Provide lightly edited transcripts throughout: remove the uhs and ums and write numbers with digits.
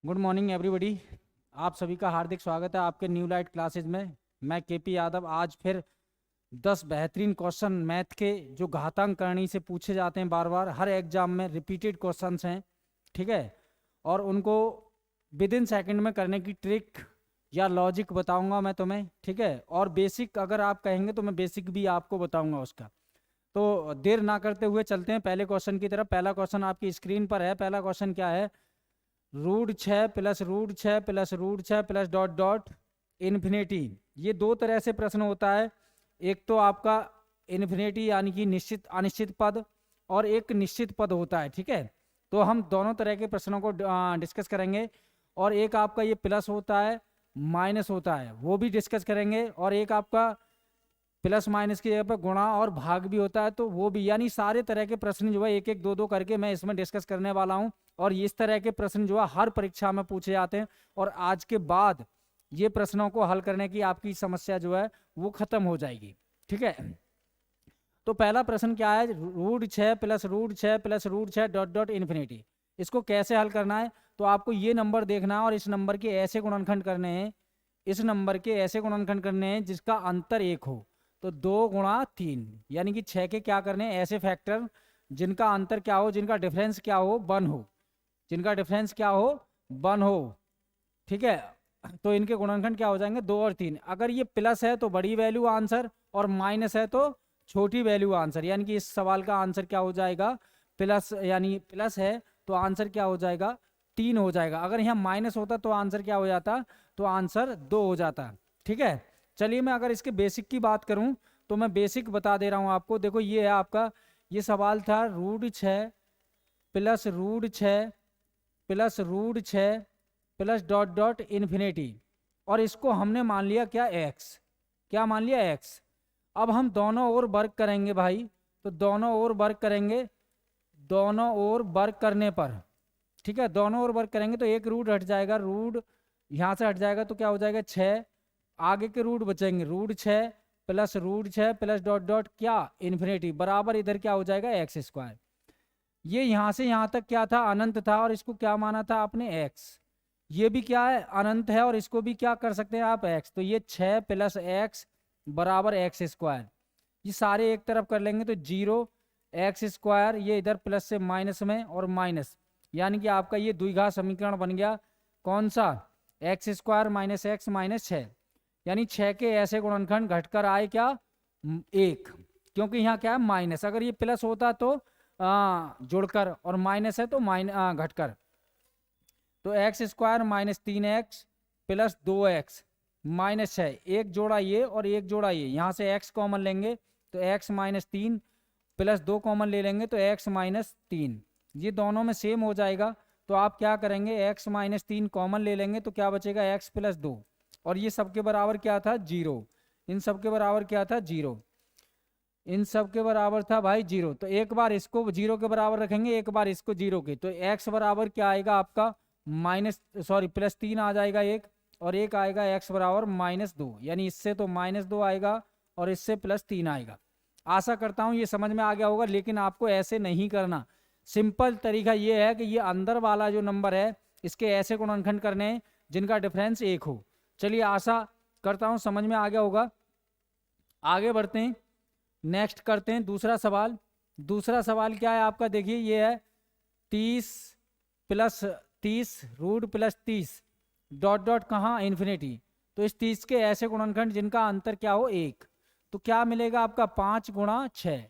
Good morning everybody. आप सभी का हार्दिक स्वागत है आपके न्यू लाइट क्लासेज में। मैं केपी यादव आज फिर 10 बेहतरीन क्वेश्चन मैथ के जो घातांक करणी से पूछे जाते हैं, बार बार हर एग्जाम में रिपीटेड क्वेश्चंस हैं, ठीक है। और उनको विद इन सेकेंड में करने की ट्रिक या लॉजिक बताऊंगा मैं तुम्हें, ठीक है। और बेसिक अगर आप कहेंगे तो मैं बेसिक भी आपको बताऊंगा उसका। तो देर ना करते हुए चलते हैं पहले क्वेश्चन की तरफ। पहला क्वेश्चन आपकी स्क्रीन पर है। पहला क्वेश्चन क्या है? √6 plus √6 plus √6 plus dot dot infinity. ये दो तरह से प्रश्न होता है। एक तो आपका इन्फिनिटी यानी कि निश्चित अनिश्चित पद, और एक निश्चित पद होता है, ठीक है। तो हम दोनों तरह के प्रश्नों को डिस्कस करेंगे। और एक आपका ये प्लस होता है, माइनस होता है, वो भी डिस्कस करेंगे। और एक आपका प्लस माइनस की जगह पर गुणा और भाग भी होता है, तो वो भी, यानी सारे तरह के प्रश्न जो है एक एक दो दो करके मैं इसमें डिस्कस करने वाला हूँ। और इस तरह के प्रश्न जो है हर परीक्षा में पूछे जाते हैं, और आज के बाद ये प्रश्नों को हल करने की आपकी समस्या जो है वो खत्म हो जाएगी, ठीक है। तो पहला प्रश्न क्या है? √6 plus √6 plus √6 dot dot infinity. इसको कैसे हल करना है? तो आपको ये नंबर देखना है और इस नंबर के ऐसे गुणनखंड करने हैं, इस नंबर के ऐसे गुणनखंड करने हैं जिसका अंतर 1 हो। तो 2 गुणा 3, यानी कि 6 के क्या करने हैं? ऐसे फैक्टर जिनका अंतर क्या हो, जिनका डिफरेंस क्या हो, 1 हो, जिनका डिफरेंस क्या हो, 1 हो, ठीक है। तो इनके गुणनखंड क्या हो जाएंगे? 2 और 3। अगर ये प्लस है तो बड़ी वैल्यू आंसर, और माइनस है तो छोटी वैल्यू आंसर। यानी कि इस सवाल का आंसर क्या हो जाएगा? प्लस, यानी प्लस है तो आंसर क्या हो जाएगा? 3 हो जाएगा। अगर यहाँ माइनस होता तो आंसर क्या हो जाता? तो आंसर 2 हो जाता, ठीक है। चलिए मैं अगर इसके बेसिक की बात करूं तो मैं बेसिक बता दे रहा हूं आपको। देखो ये है आपका, ये सवाल था √6 plus √6 plus √6 plus dot dot infinity, और इसको हमने मान लिया क्या? x। क्या मान लिया? x। अब हम दोनों ओर वर्क करेंगे भाई, तो दोनों ओर वर्क करेंगे, दोनों ओर वर्क करने पर, ठीक है, दोनों ओर वर्क करेंगे तो एक रूट हट जाएगा, रूट यहाँ से हट जाएगा तो क्या हो जाएगा? 6। आगे के रूट बचेंगे, √6 प्लस √6 प्लस डॉट डॉट क्या? इन्फिनिटी, बराबर इधर क्या हो जाएगा? x²। ये यहाँ से यहाँ तक क्या था? अनंत था, और इसको क्या माना था आपने? x। ये भी क्या है? अनंत है, और इसको भी क्या कर सकते हैं आप? x। तो ये 6 प्लस x बराबर x²। ये सारे एक तरफ कर लेंगे तो 0 x², ये इधर प्लस से माइनस में और माइनस, यानी कि आपका ये द्विघात समीकरण बन गया। कौन सा? x² minus x minus 6। यानी 6 के ऐसे गुणनखंड घटकर आए क्या? 1, क्योंकि यहाँ क्या है? माइनस। अगर ये प्लस होता तो जुड़कर, और माइनस है तो घटकर। तो x² minus 3x plus 2x minus 6, एक जोड़ा ये और एक जोड़ा ये, यहाँ से x कॉमन लेंगे तो x माइनस 3 प्लस 2 कॉमन ले लेंगे तो x माइनस 3, ये दोनों में सेम हो जाएगा। तो आप क्या करेंगे? x माइनस 3 कॉमन ले लेंगे तो क्या बचेगा? x प्लस 2, और ये सबके बराबर क्या था? 0। इन सबके बराबर क्या था? 0। इन सब के बराबर था भाई 0। तो एक बार इसको 0 के बराबर रखेंगे, एक बार इसको 0 के, तो x बराबर क्या आएगा आपका? +3 आ जाएगा एक, और एक आएगा x बराबर -2, यानी इससे तो -2 आएगा और इससे +3 आएगा। आशा करता हूं ये समझ में आ गया होगा, लेकिन आपको ऐसे नहीं करना। सिंपल तरीका ये है कि ये अंदर वाला जो नंबर है इसके ऐसे गुणनखंड करने हैं जिनका डिफरेंस 1 हो। चलिए आशा करता हूं समझ में आ गया होगा। आगे बढ़ते हैं, नेक्स्ट करते हैं दूसरा सवाल। दूसरा सवाल क्या है आपका? देखिए ये है 30 plus 30 root plus 30 dot dot कहाँ? इन्फिनिटी। तो इस 30 के ऐसे गुणनखंड जिनका अंतर क्या हो? 1। तो क्या मिलेगा आपका? 5 गुणा 6,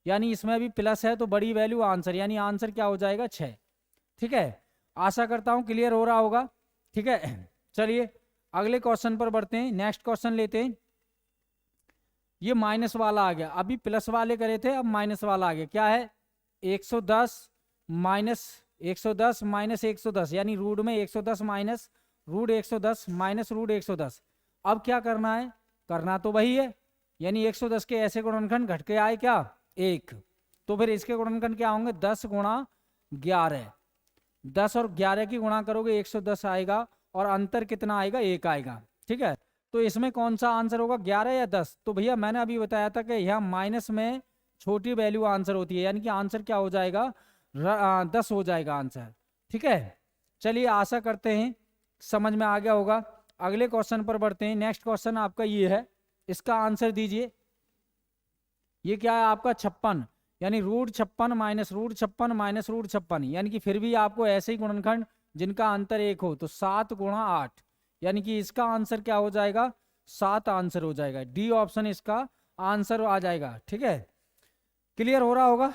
यानी इसमें भी प्लस है तो बड़ी वैल्यू आंसर, यानी आंसर क्या हो जाएगा? 6, ठीक है। आशा करता हूं क्लियर हो रहा होगा, ठीक है। चलिए अगले क्वेश्चन पर बढ़ते हैं, नेक्स्ट क्वेश्चन लेते हैं। ये माइनस वाला आ गया, अभी प्लस वाले करे थे, अब माइनस वाला आ गया। क्या है? 110 माइनस 110 माइनस 110, यानी रूट में 110 माइनस रूट 110 माइनस रूट 110। अब क्या करना है? करना तो वही है, यानी 110 के ऐसे गुणनखंड घट के आए क्या? 1। तो फिर इसके गुणनखंड क्या होंगे? 10 गुणा 11। 10 और 11 की गुणा करोगे 110 आएगा, और अंतर कितना आएगा? 1 आएगा, ठीक है। तो इसमें कौन सा आंसर होगा? 11 या 10? तो भैया मैंने अभी बताया था कि यहाँ माइनस में छोटी वैल्यू आंसर होती है, यानी कि आंसर क्या हो जाएगा? 10 हो जाएगा आंसर, ठीक है। चलिए आशा करते हैं समझ में आ गया होगा। अगले क्वेश्चन पर बढ़ते हैं। नेक्स्ट क्वेश्चन आपका ये है, इसका आंसर दीजिए। ये क्या है आपका 56, यानी √56 माइनस √56 माइनस √56, यानी कि फिर भी आपको ऐसे ही गुणनखंड जिनका अंतर 1 हो, तो 7 गुणा 8, यानी कि इसका आंसर क्या हो जाएगा, 7 आंसर हो जाएगा। डी ऑप्शन इसका आंसर आ जाएगा। ठीक है, क्लियर हो रहा होगा।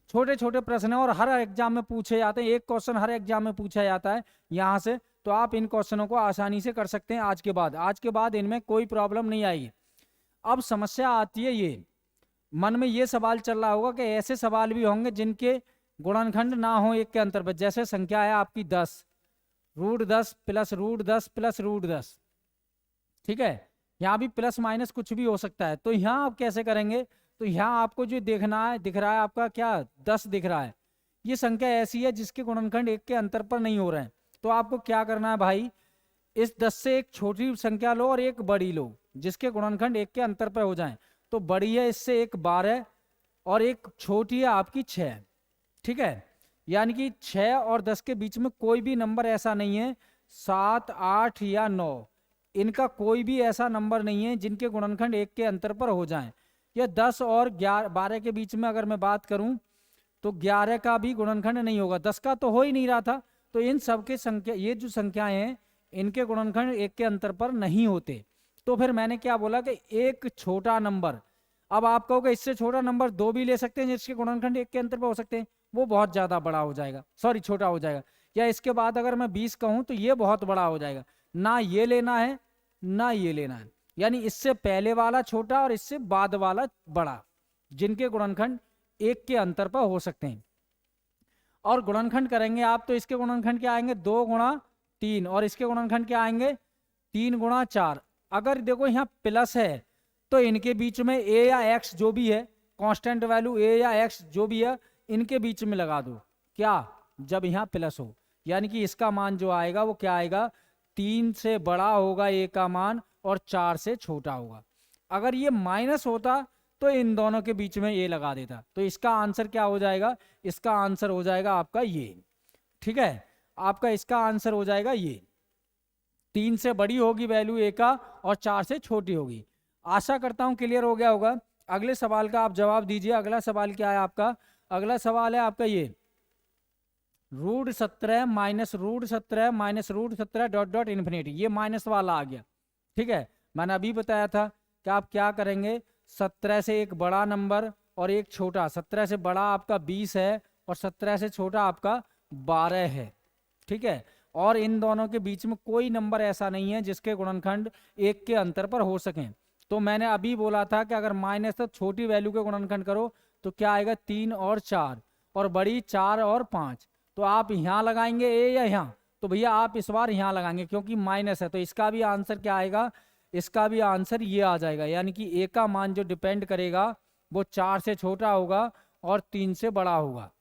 छोटे छोटे प्रश्न है और हर एग्जाम में पूछे जाते हैं, एक क्वेश्चन हर एग्जाम में पूछा जाता है यहाँ से, तो आप इन क्वेश्चनों को आसानी से कर सकते हैं। आज के बाद इनमें कोई प्रॉब्लम नहीं आएगी। अब समस्या आती है, ये मन में ये सवाल चल रहा होगा कि ऐसे सवाल भी होंगे जिनके गुणनखंड ना हो 1 के अंतर पर, जैसे संख्या है आपकी 10, √10 प्लस √10 प्लस √10। ठीक है, यहाँ भी प्लस माइनस कुछ भी हो सकता है। तो यहाँ आप कैसे करेंगे, तो यहाँ आपको जो देखना है, दिख रहा है आपका क्या 10 दिख रहा है, ये संख्या ऐसी है जिसके गुणनखंड 1 के अंतर पर नहीं हो रहे हैं। तो आपको क्या करना है भाई, इस 10 से एक छोटी संख्या लो और एक बड़ी लो जिसके गुणनखंड 1 के अंतर पर हो जाएं। तो बड़ी है इससे एक 12 और एक छोटी है आपकी 6। ठीक है, यानी कि 6 और 10 के बीच में कोई भी नंबर ऐसा नहीं है, 7, 8 या 9, इनका कोई भी ऐसा नंबर नहीं है जिनके गुणनखंड 1 के अंतर पर हो जाएं। या 10 और 12 के बीच में अगर मैं बात करूं तो 11 का भी गुणनखंड नहीं होगा, 10 का तो हो ही नहीं रहा था। तो इन सब के संख्या, ये जो संख्याएं हैं इनके गुणनखंड 1 के अंतर पर नहीं होते। तो फिर मैंने क्या बोला कि एक छोटा नंबर, अब आप कहोगे इससे छोटा नंबर 2 भी ले सकते हैं जिसके गुणनखंड 1 के अंतर पर हो सकते हैं, वो बहुत ज्यादा बड़ा हो जाएगा, सॉरी छोटा हो जाएगा। या इसके बाद अगर मैं 20 कहूं तो ये बहुत बड़ा हो जाएगा। ना ये लेना है ना ये लेना है, यानी इससे पहले वाला छोटा और इससे बाद वाला बड़ा, जिनके गुणनखंड 1 के अंतर पर हो सकते हैं। और गुणनखंड करेंगे आप तो इसके गुणनखंड क्या आएंगे, 2 गुणा 3, और इसके गुणनखंड क्या आएंगे, 3 गुणा 4। अगर देखो यहाँ प्लस है तो इनके बीच में ए या एक्स जो भी है, कांस्टेंट वैल्यू ए या एक्स जो भी है, इनके बीच में लगा दो। क्या, जब यहाँ प्लस हो, यानी कि इसका मान जो आएगा वो क्या आएगा, 3 से बड़ा होगा ए का मान और 4 से छोटा होगा। अगर ये माइनस होता तो इन दोनों के बीच में ए लगा देता। तो इसका आंसर क्या हो जाएगा, इसका आंसर हो जाएगा आपका ये। ठीक है, आपका इसका आंसर हो जाएगा ये, 3 से बड़ी होगी वैल्यू ए का और 4 से छोटी होगी। आशा करता हूं क्लियर हो गया होगा। अगले सवाल का आप जवाब दीजिए। अगला सवाल क्या है आपका, अगला सवाल है आपका ये, √17 minus √17 minus √17 dot dot infinity, ये माइनस वाला आ गया। ठीक है, मैंने अभी बताया था कि आप क्या करेंगे, 17 से एक बड़ा नंबर और एक छोटा, 17 से बड़ा आपका 20 है और 17 से छोटा आपका 12 है। ठीक है, और इन दोनों के बीच में कोई नंबर ऐसा नहीं है जिसके गुणनखंड 1 के अंतर पर हो सकें। तो मैंने अभी बोला था कि अगर माइनस तो छोटी वैल्यू के गुणनखंड करो तो क्या आएगा, 3 और 4, और बड़ी 4 और 5। तो आप यहाँ लगाएंगे ए या यहाँ, तो भैया आप इस बार यहाँ लगाएंगे क्योंकि माइनस है। तो इसका भी आंसर क्या आएगा, इसका भी आंसर ये आ जाएगा, यानी कि ए का मान जो डिपेंड करेगा वो 4 से छोटा होगा और 3 से बड़ा होगा।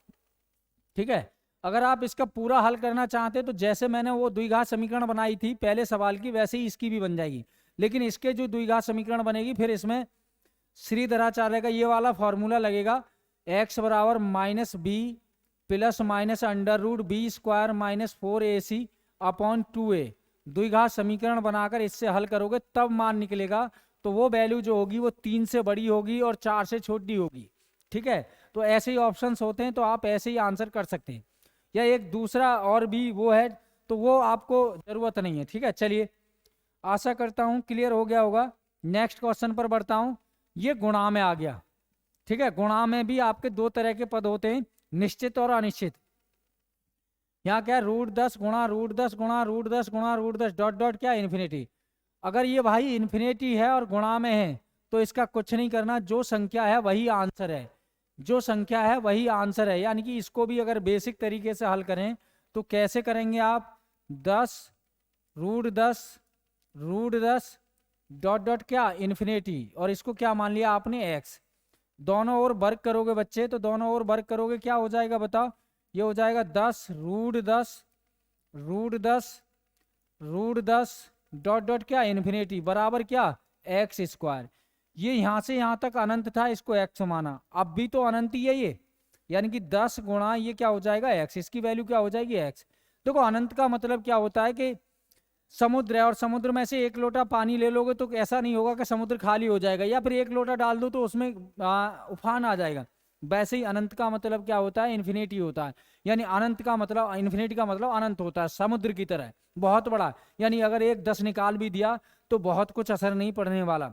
ठीक है, अगर आप इसका पूरा हल करना चाहते तो जैसे मैंने वो द्विघात समीकरण बनाई थी पहले सवाल की, वैसे ही इसकी भी बन जाएगी। लेकिन इसके जो द्विघात समीकरण बनेगी फिर इसमें श्रीधराचार्य का ये वाला फॉर्मूला लगेगा, x बराबर -b plus minus √b² minus 4ac upon 2a। द्विघात समीकरण बनाकर इससे हल करोगे तब मान निकलेगा, तो वो वैल्यू जो होगी वो 3 से बड़ी होगी और 4 से छोटी होगी। ठीक है, तो ऐसे ही ऑप्शंस होते हैं, तो आप ऐसे ही आंसर कर सकते हैं। या एक दूसरा और भी वो है, तो वो आपको जरूरत नहीं है। ठीक है, चलिए आशा करता हूं क्लियर हो गया होगा। नेक्स्ट क्वेश्चन पर बढ़ता हूं। ये गुणा में आ गया। ठीक है, गुणा में भी आपके 2 तरह के पद होते हैं, निश्चित और अनिश्चित। यहाँ क्या है, √10 गुणा √10 गुणा √10 गुणा √10 डॉट डॉट क्या, इन्फिनिटी। अगर ये भाई इन्फिनिटी है और गुणा में है तो इसका कुछ नहीं करना, जो संख्या है वही आंसर है, जो संख्या है वही आंसर है। यानी कि इसको भी अगर बेसिक तरीके से हल करें तो कैसे करेंगे आप, 10 √10 डॉट डॉट क्या, इन्फिनिटी, और इसको क्या मान लिया आपने x। दोनों ओर वर्ग करोगे बच्चे, तो दोनों ओर वर्ग करोगे क्या हो जाएगा बताओ, ये हो जाएगा 10 √10 डॉट डॉट क्या, इन्फिनिटी बराबर क्या, x²। ये यहां से यहां तक अनंत था, इसको x माना, अब भी तो अनंत ही है ये, यानी कि 10 गुणा ये क्या हो जाएगा x, इसकी वैल्यू क्या हो जाएगी x। देखो अनंत का मतलब क्या होता है कि समुद्र है और समुद्र में से एक लोटा पानी ले लोगे तो ऐसा नहीं होगा कि समुद्र खाली हो जाएगा, या फिर एक लोटा डाल दो तो उसमें उफान आ जाएगा। वैसे ही अनंत का मतलब क्या होता है, इन्फिनिटी होता है। यानी अनंत का मतलब, इन्फिनिटी का मतलब अनंत होता है, समुद्र की तरह बहुत बड़ा। यानी अगर एक 10 निकाल भी दिया तो बहुत कुछ असर नहीं पड़ने वाला,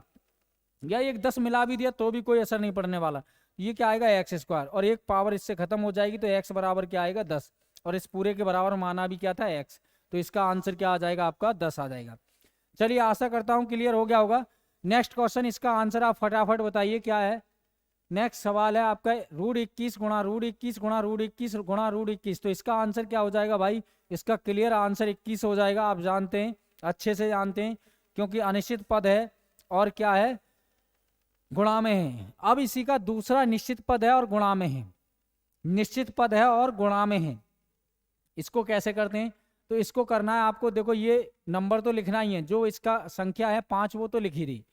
या एक 10 मिला भी दिया तो भी कोई असर नहीं पड़ने वाला। ये क्या आएगा, एक्स स्क्वायर, और एक पावर इससे खत्म हो जाएगी तो एक्स बराबर क्या आएगा, 10। और इस पूरे के बराबर माना भी क्या था, एक्स। तो इसका आंसर क्या आ जाएगा आपका, 10 आ जाएगा। चलिए आशा करता हूं क्लियर हो गया होगा। नेक्स्ट क्वेश्चन, इसका आंसर आप फटाफट बताइए क्या है। नेक्स्ट सवाल है आपका √21 गुणा √21 गुणा √21 गुणा √21। तो इसका आंसर क्या हो जाएगा भाई, इसका क्लियर आंसर 21 हो जाएगा। आप जानते हैं, अच्छे से जानते हैं, क्योंकि अनिश्चित पद है और क्या है, गुणा में है। अब इसी का दूसरा निश्चित पद है और गुणा में है, निश्चित पद है और गुणा में है। इसको कैसे करते हैं, तो इसको करना है आपको, देखो ये नंबर तो लिखना ही है, जो इसका संख्या है 5 वो तो लिख ही रही।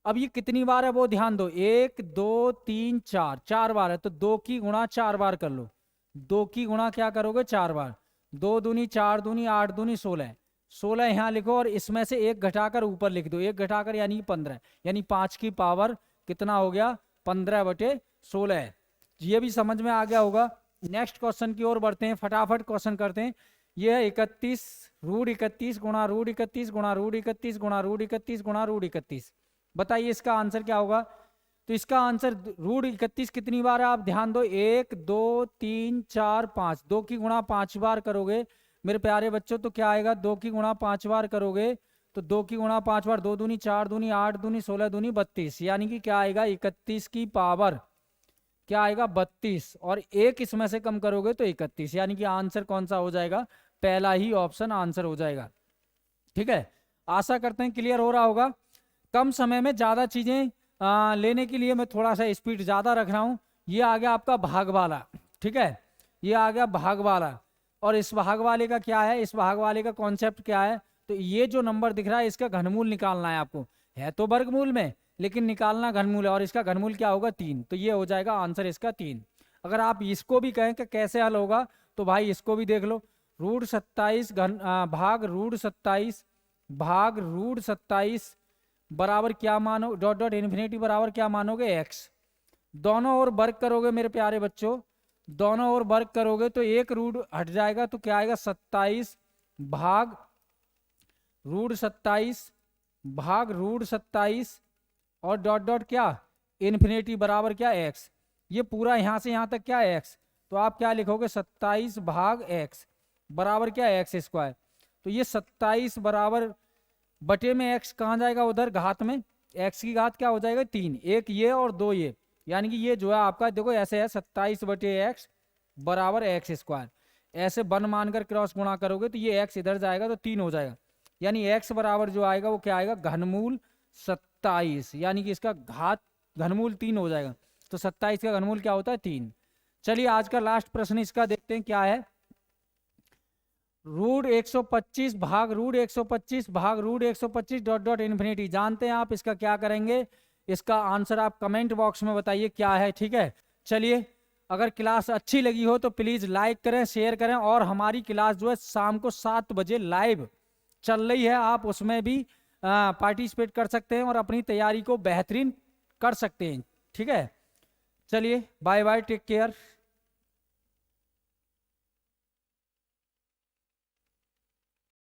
अब ये कितनी बार है वो ध्यान दो, 1 2 3 4, 4 बार है, तो 2 की गुणा 4 बार कर लो। 2 की गुणा क्या करोगे, 4 बार। 2 दूनी 4 दूनी 8 दूनी 16, 16 यहाँ लिखो और इसमें से 1 घटाकर ऊपर लिख दो, 1 घटाकर यानी 15, यानी 5 की पावर कितना हो गया, 15/16। ये भी समझ में आ गया होगा। नेक्स्ट क्वेश्चन की ओर बढ़ते हैं, फटाफट क्वेश्चन करते हैं। ये है 31 √31 गुणा √31 गुणा √31 गुणा √31 गुणा √31। बताइए इसका आंसर क्या होगा। तो इसका आंसर √31 कितनी बार है, आप ध्यान दो, 1 2 3 4 5, 2 की गुणा 5 बार करोगे मेरे प्यारे बच्चों तो क्या आएगा, 2 की गुणा 5 बार करोगे तो 2 की गुणा 5 बार, 2 दूनी 4 दूनी 8 दूनी 16 दूनी 32, यानी कि क्या आएगा, 31 की पावर क्या आएगा, 32, और 1 इसमें से कम करोगे तो 31, यानी कि आंसर कौन सा हो जाएगा, पहला ही ऑप्शन आंसर हो जाएगा। ठीक है, आशा करते हैं क्लियर हो रहा होगा। कम समय में ज्यादा चीजें लेने के लिए मैं थोड़ा सा स्पीड ज्यादा रख रहा हूं। ये आ गया आपका भाग वाला, ठीक है, ये आ गया भाग वाला। और इस भाग वाले का क्या है, इस भाग वाले का कॉन्सेप्ट क्या है, तो ये जो नंबर दिख रहा है इसका घनमूल निकालना है आपको, है तो वर्गमूल में लेकिन निकालना घनमूल है, और इसका घनमूल क्या होगा, 3। तो ये हो जाएगा आंसर इसका 3। अगर आप इसको भी कहें कि कैसे हल होगा, तो भाई इसको भी देख लो, √27 भाग √27 भाग √27 बराबर क्या मानो, डॉट डॉट इन्फिनिटी बराबर क्या मानोगे, x। दोनों ओर वर्ग करोगे मेरे प्यारे बच्चों, दोनों ओर वर्ग करोगे तो एक रूट हट जाएगा तो क्या आएगा, 27 भाग √27 भाग √27 और डॉट डॉट क्या, इन्फिनिटी बराबर क्या, x। ये पूरा यहां से यहां तक क्या है, x। तो आप क्या लिखोगे, 27 भाग x बराबर क्या है, x²। तो ये 27 बराबर बटे में x कहाँ जाएगा, उधर घात में, x की घात क्या हो जाएगा, 3, एक ये और 2 ये, यानी कि ये जो है आपका देखो ऐसे है, 27/x बराबर x²। ऐसे बन मानकर क्रॉस गुणा करोगे तो ये x इधर जाएगा तो 3 हो जाएगा, यानी x बराबर जो आएगा वो क्या आएगा, घनमूल 27, यानी कि इसका घात घनमूल 3 हो जाएगा। तो 27 का घनमूल क्या होता है, 3। चलिए आज का लास्ट प्रश्न इसका देखते हैं क्या है, √125 भाग √125 भाग √125 डॉट डॉट इन्फिनिटी। जानते हैं आप इसका क्या करेंगे, इसका आंसर आप कमेंट बॉक्स में बताइए क्या है, ठीक है। चलिए अगर क्लास अच्छी लगी हो तो प्लीज लाइक करें, शेयर करें, और हमारी क्लास जो है शाम को 7 बजे लाइव चल रही है, आप उसमें भी पार्टिसिपेट कर सकते हैं और अपनी तैयारी को बेहतरीन कर सकते हैं, ठीक है। चलिए बाय बाय, टेक केयर।